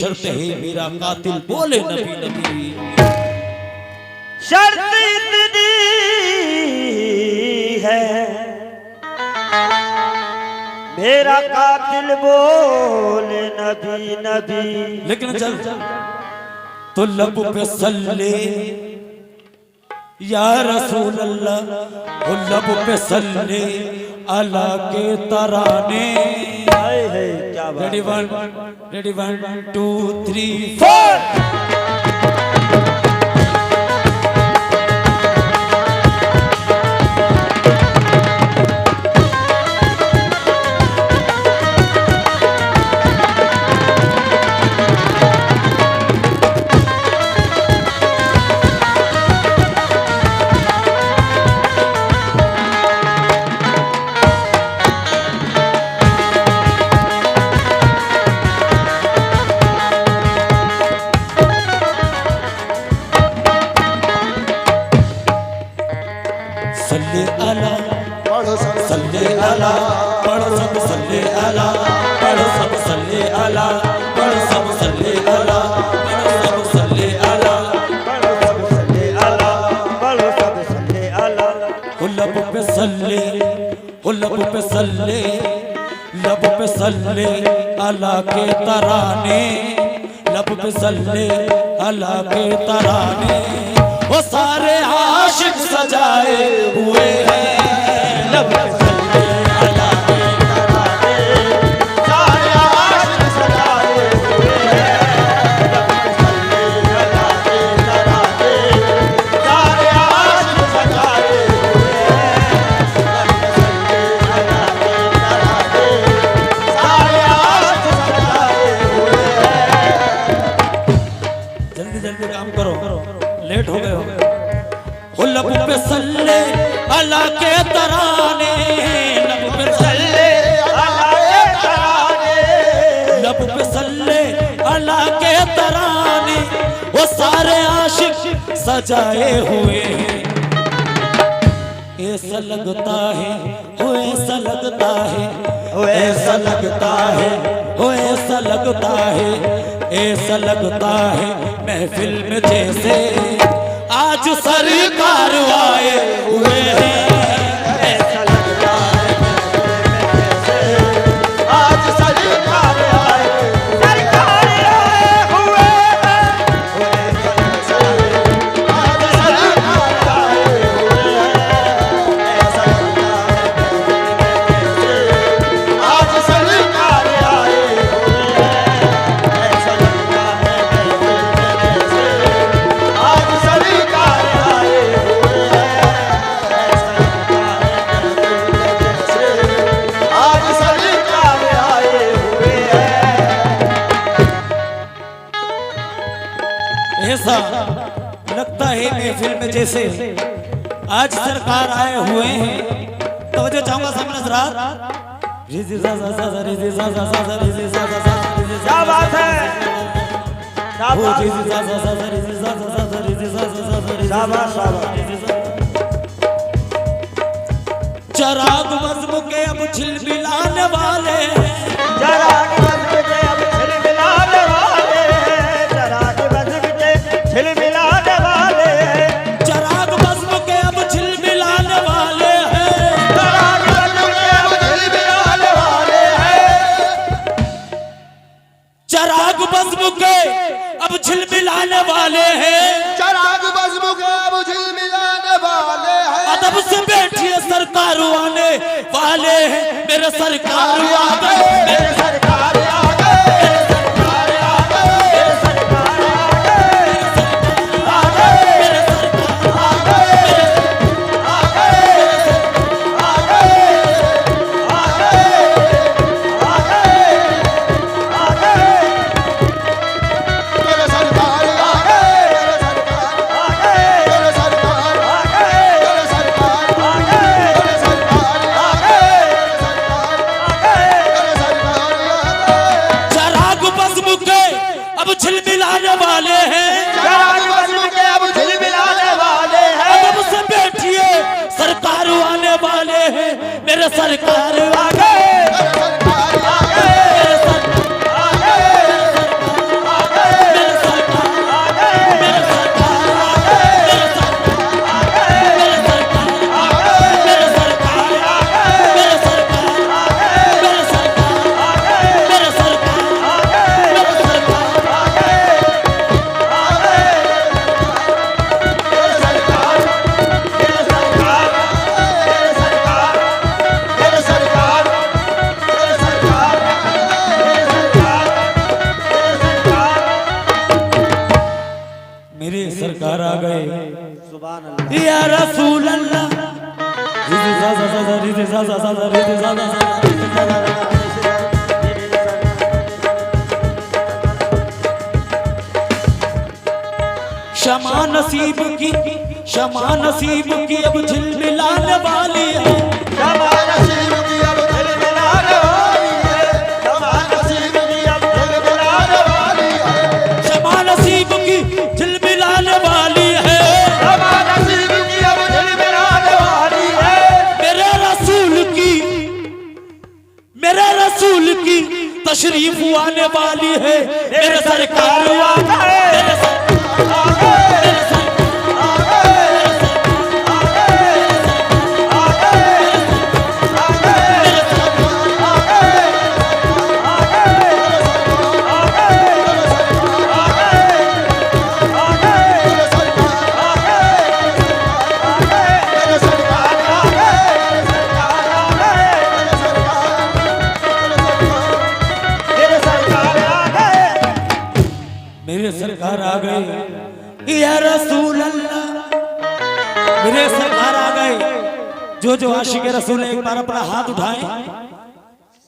शर्त है मेरा कातिल बोले नबी नबी। शर्त इतनी है मेरा कातिल बोले नबी नबी। लेकिन चल तो लब पे सल्ले या रसूल अल्लाह, वो लब पे सल्ले अला के तराने। क्या बात। रेडी 1 2 3 4। सल्ले अला पढ़ो सब सल्ले अला, पढ़ो सब सल्ले अला, पढ़ो सब सल्ले अला, पढ़ो सब सल्ले अला, पढ़ो सब सल्ले अला, पढ़ो सब सल्ले अला, पढ़ो सब सल्ले अला। लब पे सल्ले, लब पे सल्ले, लब पे सल्ले अला के तराने, लब पे सल्ले अला के तराने। वो सारे आशिक सजाए हुए हैं लब पे सल्ले अला के तराने, सारे आशिक सजाए हुए हैं लब पे सल्ले अला के तराने, सारे आशिक सजाए हुए हैं लब पे सल्ले अला के तराने, सारे आशिक सजाए हुए हैं। जल्दी जल्दी काम करो, लेट हो गए हो। लब पे सल्ले अला के तराने, लब पे सल्ले अला के तराने, लब पे सल्ले अला के तराने। वो सारे आशिक सजाए हुए हैं। ऐसा लगता है, वो ऐसा लगता है, वो ऐसा लगता है, वो ऐसा लगता है, ऐसा लगता है महफिल में जैसे आज सरकार आए हुए हैं। ऐसा लगता है आज सरकार आए, सरकार आए हुए हैं। आज सरकार आए हुए हैं। ऐसा लगता है आज सरकार आए हुए हैं। ऐसा लगता है आज सरकार आए हुए हैं। ऐसा लगता है आज सरकार आए हुए हैं। ऐसा लगता है महफिल में जैसे आज सरकार आए हुए हैं। तो जो चाहूंगा सामने हज़रात, रिज़ी सा सा सा रिज़ी सा सा सा रिज़ी सा सा सा रिज़ी सा। क्या बात है, क्या वो बात रिज़ी सा सा सा रिज़ी सा सा सा रिज़ी सा सा सा रिज़ी सा शाबाश, सा सा रिज़ी सा। चराग बज़्म के अब झिलमिलाने वाले हैं। चराग बज़्म के अब झिलमिलाने वाले हैं, चराग बज़्म के झिलमिलाने वाले हैं, चराग बज़्म के अब झिलमिलाने वाले हैं, चराग बज़्म के अब झिलमिलाने वाले हैं, चराग बज़्म के अब झिलमिलाने वाले हैं। चराग बज़्म के अब झिलमिलाने वाले हैं। अदब से बैठिए सरकार आने वाले हैं। मेरे सरकार आ गए, मेरे सरकार आ गए, सरकार आ गए, सरकार आ गए, आ गए, मेरे सरकार आ गए, आ गए, आ गए, आ गए, आ गए, मेरे सरकार आ गए, मेरे सरकार आ गए, मेरे सरकार आ गए, मेरे सरकार आ गए, मेरे सरकार आ आ गए, गए, मेरे सरकार आ गए। चराग बज़्म के अब झिलमिलाने वाले हैं। चराग बज़्म के अब झिलमिलाने वाले हैं। अदब से बैठिए सरकार आने वाले हैं। मेरे सरकार आ गए, मेरे सरकार आ आ गए, गए, आ गए, आ मेरे सरकार आ गए सुभान अल्लाह या रसूल अल्लाह। रिज़ ज़ा ज़ा ज़ा रिज़ ज़ा ज़ा ज़ा रिज़ ज़ा ज़ा ज़ा रिज़ ज़ा ज़ा ज़ा। शमा नसीब की अब झिलमिलाने वाली है। क्षमा नसीब की अब झिलमिलाने वाली है। क्षमा नसीब की अब झिलमिलाने वाली है। शमा नसीब की झिलमिलाने वाली है। क्षमा नसीब की अब झिलमिलाने वाली है। मेरे रसूल की तशरीफ आने वाली है। मेरे सरकार आ गए। मेरे सरकार आ गए या रसूल अल्लाह। मेरे सरकार आ गए। जो आशिक रसूल एक बार अपना हाथ उठाएं।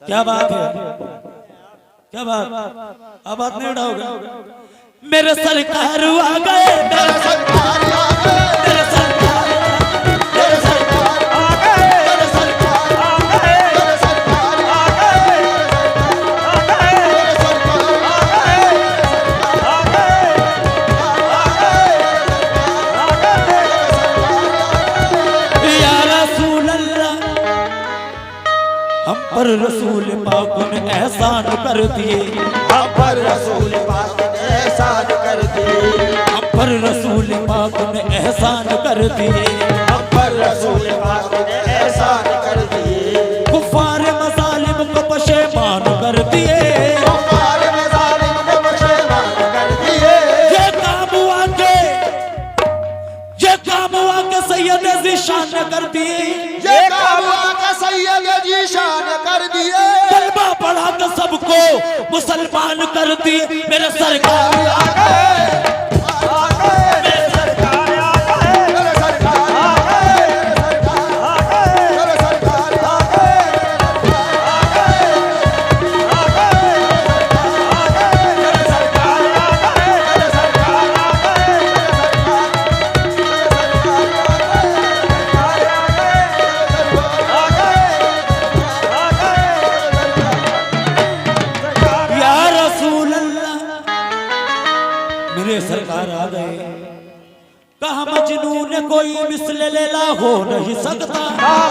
क्या बात है, क्या बात, अब बात नहीं उठाओगे। मेरे सरकार आ गए। मेरे सरकार आ गए। मेरे सरकार मेरे सरकार आ गए। मेरे सरकार आ गए। मेरे सरकार आ गए। हम पर रसूल पाक ने एहसान कर दिए। हम पर रसूल पाक ने एहसान कर दिए। हम पर रसूल पाक ने एहसान कर दिए। हम पर रसूल पाक ने एहसान कर दिए। कुफार मज़ालिम को पशेमान कर दिए। कुफार मज़ालिम को पशेमान कर दिए। ये काम हुआ के सैयद ज़ीशान कर दिए। ये काम आका सैयद जीशान कर दिए। कलमा पढ़ा के सबको मुसलमान कर दिए। मेरे सरकार आ गए। मेरे सरकार आ गए। मेरे सरकार आ गए। मेरे सरकार आ गए। मेरे सरकार आ गए। मेरे सरकार आ या रसूल अल्लाह। मेरे सरकार आ गए। कहा मजनून कोई मिस्ल लैला हो नहीं सकता।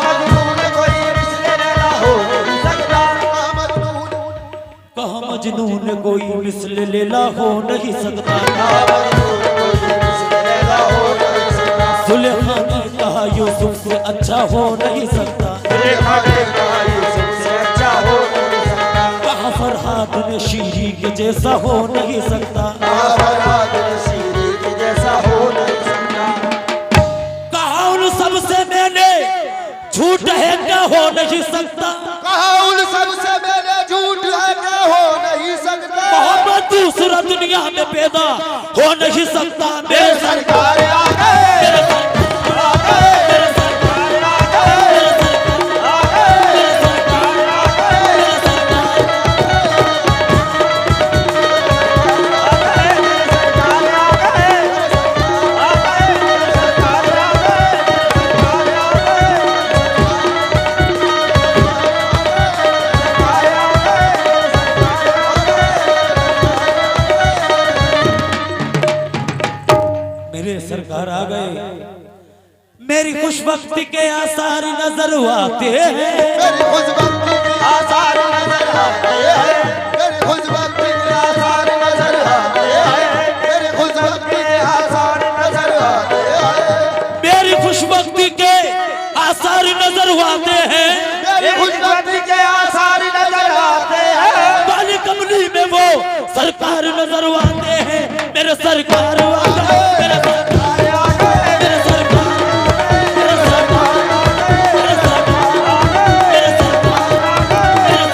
मजनून कोई मिस्ल लैला हो नहीं सकता। कहा मजनून कोई मिस्ल लैला हो नहीं सकता। सुलेखा ने कहा यूसुफ से अच्छा हो नहीं सकता। कहा फरहाद ने शीरी के जैसा हो नहीं सकता। कहा उन सबसे मैंने झूठ है क्या हो नहीं सकता। कहा उन सबसे मैंने झूठ है क्या हो नहीं सकता। मोहम्मद दूसरा दुनिया में पैदा हो नहीं सकता। मेरे सरकार आ गए। मेरे सरकार आ गए। मेरे सरकार आ गए। मेरे सरकार आ गए। मेरे सरकार आ गए। मेरे सरकार मेरे सरकार आ गए। मेरी खुशबख्ती के आसार नजर आते हैं। मेरी खुशबख्ती के आसार नजर आते हैं। मेरी खुशबख्ती के आसार नजर आते हैं। मेरी खुशबख्ती के आसार नजर आते हैं। मेरी खुशबख्ती के आसार नजर आते हैं। मेरी खुशबख्ती के आसार नजर आते हैं। काली कमली में वो सरकार नजर आते हैं। मेरे सरकार आ गए। मेरे सरकार आ गए। मेरे सरकार मेरे सरकार मेरे सरकार मेरे सरकार मेरे सरकार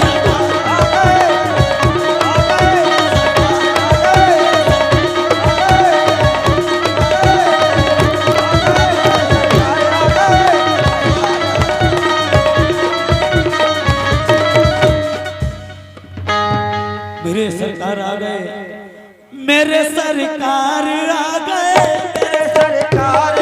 सरकार आ गए, मेरे सरकार आ गए, मेरे सरकार